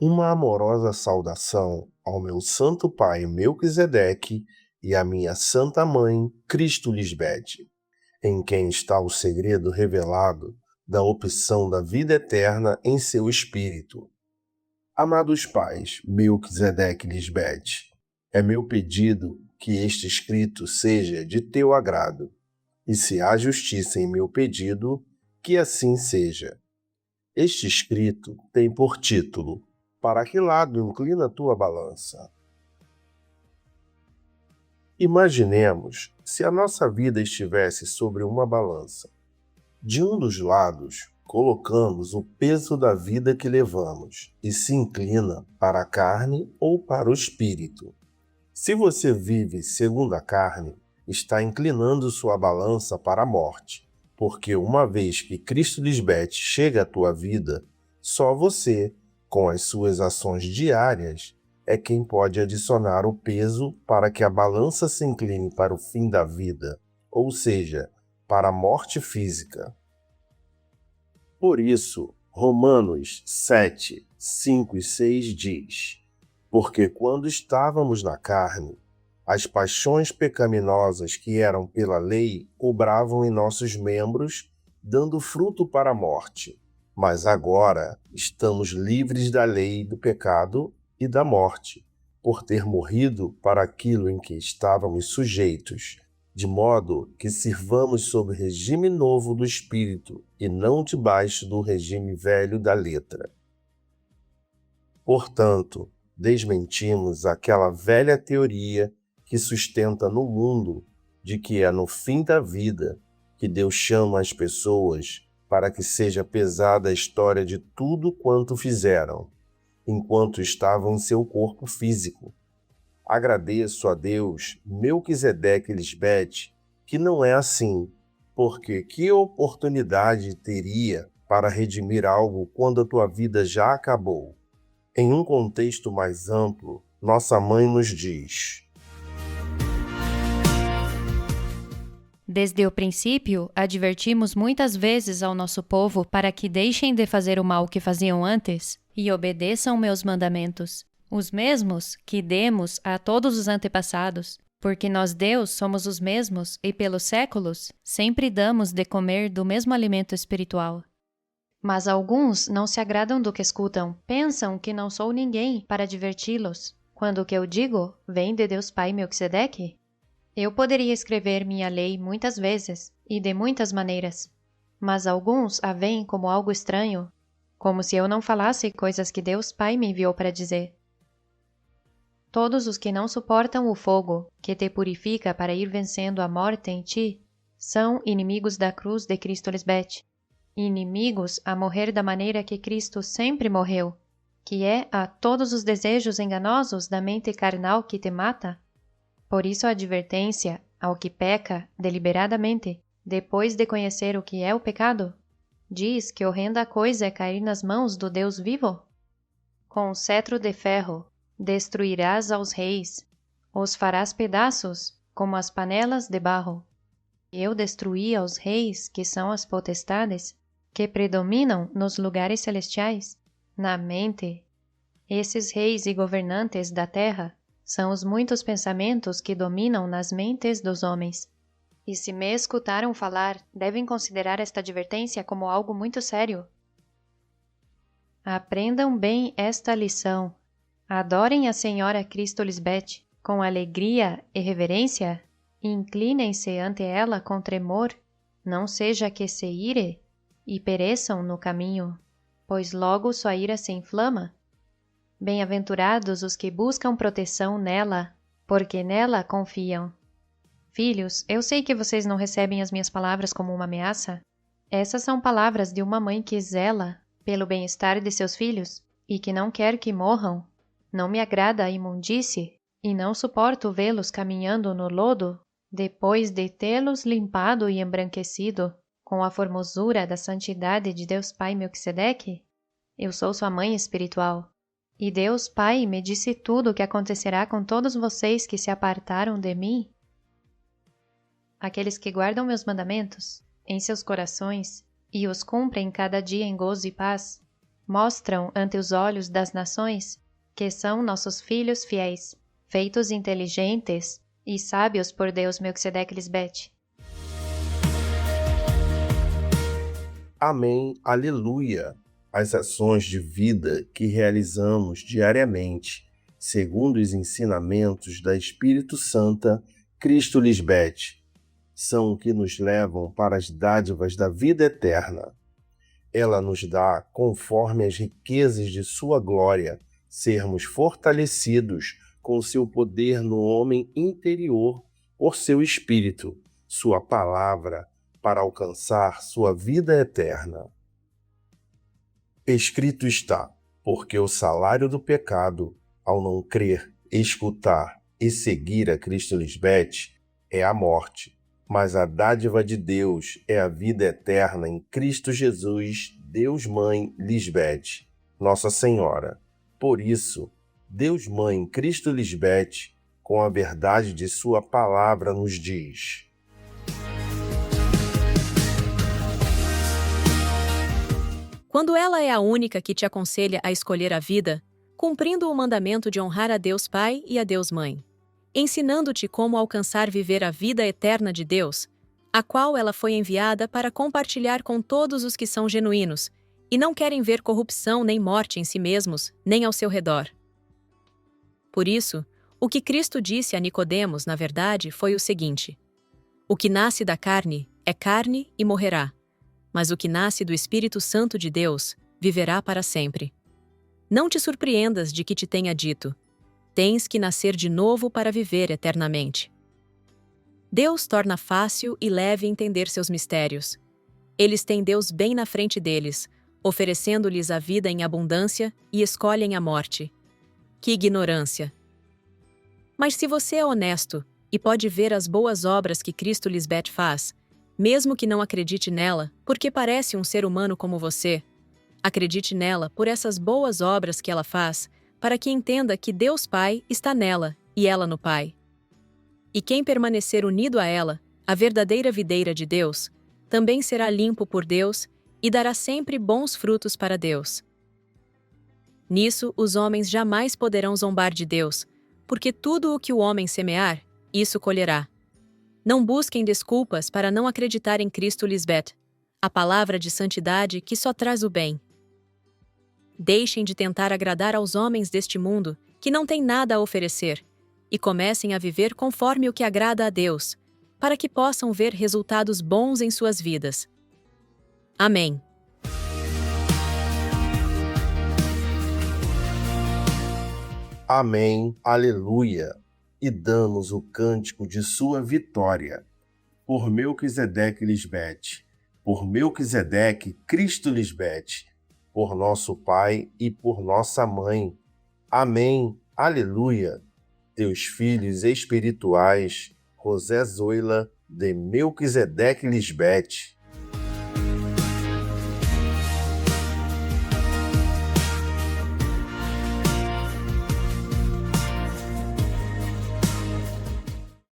uma amorosa saudação ao meu santo pai Melquisedeque e à minha santa mãe Cristo Lisbede, em quem está o segredo revelado da opção da vida eterna em seu espírito. Amados pais Melquisedeque e Lisbede, é meu pedido que este escrito seja de teu agrado, e se há justiça em meu pedido, que assim seja. Este escrito tem por título: Para que lado inclina a tua balança? Imaginemos se a nossa vida estivesse sobre uma balança. De um dos lados, colocamos o peso da vida que levamos e se inclina para a carne ou para o espírito. Se você vive segundo a carne, está inclinando sua balança para a morte, porque uma vez que Cristo Lisbete chega à tua vida, só você, com as suas ações diárias, é quem pode adicionar o peso para que a balança se incline para o fim da vida, ou seja, para a morte física. Por isso, Romanos 7, 5 e 6 diz: Porque quando estávamos na carne, as paixões pecaminosas que eram pela lei obravam em nossos membros, dando fruto para a morte. Mas agora estamos livres da lei do pecado e da morte, por ter morrido para aquilo em que estávamos sujeitos, de modo que sirvamos sob o regime novo do Espírito e não debaixo do regime velho da letra. Portanto, desmentimos aquela velha teoria que sustenta no mundo de que é no fim da vida que Deus chama as pessoas para que seja pesada a história de tudo quanto fizeram, enquanto estavam em seu corpo físico. Agradeço a Deus, Melquisedeque e Lisbete, que não é assim, porque que oportunidade teria para redimir algo quando a tua vida já acabou? Em um contexto mais amplo, nossa mãe nos diz: Desde o princípio, advertimos muitas vezes ao nosso povo para que deixem de fazer o mal que faziam antes e obedeçam meus mandamentos, os mesmos que demos a todos os antepassados, porque nós, Deus, somos os mesmos e pelos séculos sempre damos de comer do mesmo alimento espiritual. Mas alguns não se agradam do que escutam, pensam que não sou ninguém para diverti-los, quando o que eu digo vem de Deus Pai Melquisedeque. Eu poderia escrever minha lei muitas vezes e de muitas maneiras, mas alguns a veem como algo estranho, como se eu não falasse coisas que Deus Pai me enviou para dizer. Todos os que não suportam o fogo, que te purifica para ir vencendo a morte em ti, são inimigos da cruz de Cristo Lisbete, inimigos a morrer da maneira que Cristo sempre morreu, que é a todos os desejos enganosos da mente carnal que te mata. Por isso a advertência ao que peca deliberadamente, depois de conhecer o que é o pecado, diz que horrenda coisa é cair nas mãos do Deus vivo. Com o cetro de ferro destruirás aos reis, os farás pedaços como as panelas de barro. Eu destruí aos reis, que são as potestades, que predominam nos lugares celestiais, na mente. Esses reis e governantes da terra são os muitos pensamentos que dominam nas mentes dos homens. E se me escutaram falar, devem considerar esta advertência como algo muito sério. Aprendam bem esta lição. Adorem a Senhora Cristo Lisbete com alegria e reverência, e inclinem-se ante ela com tremor, não seja que se ire e pereçam no caminho, pois logo sua ira se inflama. Bem-aventurados os que buscam proteção nela, porque nela confiam. Filhos, eu sei que vocês não recebem as minhas palavras como uma ameaça. Essas são palavras de uma mãe que zela pelo bem-estar de seus filhos e que não quer que morram. Não me agrada a imundície e não suporto vê-los caminhando no lodo depois de tê-los limpado e embranquecido com a formosura da santidade de Deus Pai Melquisedeque. Eu sou sua mãe espiritual. E Deus Pai me disse tudo o que acontecerá com todos vocês que se apartaram de mim. Aqueles que guardam meus mandamentos em seus corações e os cumprem cada dia em gozo e paz, mostram ante os olhos das nações que são nossos filhos fiéis, feitos inteligentes e sábios por Deus Melquisedeque Lisbete. Amém, aleluia! As ações de vida que realizamos diariamente, segundo os ensinamentos da Espírito Santa, Cristo Lisbete, são o que nos levam para as dádivas da vida eterna. Ela nos dá, conforme as riquezas de sua glória, sermos fortalecidos com seu poder no homem interior por seu Espírito, sua palavra, para alcançar sua vida eterna. Escrito está, porque o salário do pecado, ao não crer, escutar e seguir a Cristo Lisbete, é a morte, mas a dádiva de Deus é a vida eterna em Cristo Jesus, Deus Mãe Lisbete, Nossa Senhora. Por isso, Deus Mãe Cristo Lisbete, com a verdade de sua palavra, nos diz: Quando ela é a única que te aconselha a escolher a vida, cumprindo o mandamento de honrar a Deus Pai e a Deus Mãe, ensinando-te como alcançar viver a vida eterna de Deus, a qual ela foi enviada para compartilhar com todos os que são genuínos e não querem ver corrupção nem morte em si mesmos, nem ao seu redor. Por isso, o que Cristo disse a Nicodemos, na verdade, foi o seguinte: o que nasce da carne é carne e morrerá, mas o que nasce do Espírito Santo de Deus viverá para sempre. Não te surpreendas de que te tenha dito: tens que nascer de novo para viver eternamente. Deus torna fácil e leve entender seus mistérios. Eles têm Deus bem na frente deles, oferecendo-lhes a vida em abundância e escolhem a morte. Que ignorância! Mas se você é honesto e pode ver as boas obras que Cristo Lisbete faz, mesmo que não acredite nela, porque parece um ser humano como você, acredite nela por essas boas obras que ela faz, para que entenda que Deus Pai está nela e ela no Pai. E quem permanecer unido a ela, a verdadeira videira de Deus, também será limpo por Deus e dará sempre bons frutos para Deus. Nisso, os homens jamais poderão zombar de Deus, porque tudo o que o homem semear, isso colherá. Não busquem desculpas para não acreditar em Cristo Lisbete, a palavra de santidade que só traz o bem. Deixem de tentar agradar aos homens deste mundo, que não têm nada a oferecer, e comecem a viver conforme o que agrada a Deus, para que possam ver resultados bons em suas vidas. Amém. Amém, aleluia! E damos o cântico de sua vitória. Por Melquisedeque Lisbete, por Melquisedeque Cristo Lisbete, por nosso Pai e por nossa Mãe. Amém, aleluia! Teus filhos espirituais, José Zoila de Melquisedeque Lisbete.